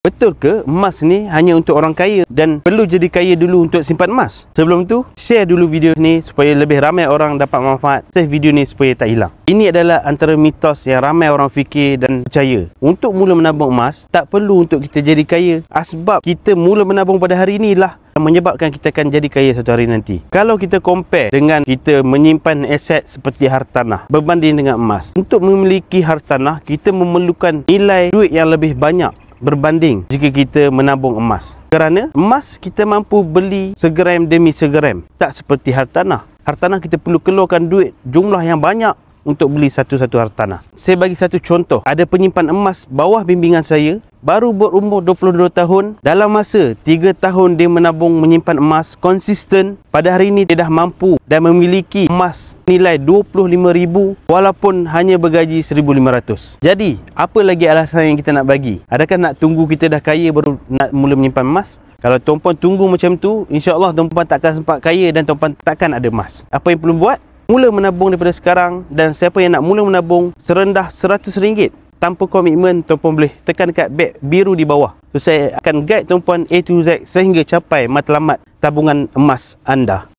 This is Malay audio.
Betul ke emas ni hanya untuk orang kaya dan perlu jadi kaya dulu untuk simpan emas? Sebelum tu, share dulu video ni supaya lebih ramai orang dapat manfaat. Save video ni supaya tak hilang. Ini adalah antara mitos yang ramai orang fikir dan percaya. Untuk mula menabung emas, tak perlu untuk kita jadi kaya. Asbab kita mula menabung pada hari inilah yang menyebabkan kita akan jadi kaya satu hari nanti. Kalau kita compare dengan kita menyimpan aset seperti hartanah berbanding dengan emas, untuk memiliki hartanah kita memerlukan nilai duit yang lebih banyak berbanding jika kita menabung emas. Kerana emas kita mampu beli segram demi segram, tak seperti hartanah. Hartanah kita perlu keluarkan duit jumlah yang banyak untuk beli satu-satu hartanah. Saya bagi satu contoh. Ada penyimpan emas bawah bimbingan saya, baru berumur 22 tahun. Dalam masa 3 tahun dia menabung menyimpan emas konsisten, pada hari ini dia dah mampu dan memiliki emas nilai 25,000 walaupun hanya bergaji 1,500. Jadi, apa lagi alasan yang kita nak bagi? Adakah nak tunggu kita dah kaya baru nak mula menyimpan emas? Kalau tuan-puan tunggu macam tu, insya-Allah tuan-puan takkan sempat kaya dan tuan-puan takkan ada emas. Apa yang perlu buat? Mula menabung daripada sekarang, dan siapa yang nak mula menabung serendah RM100 tanpa komitmen, tuan-puan boleh tekan dekat beg biru di bawah. So, saya akan guide tuan-puan A to Z sehingga capai matlamat tabungan emas anda.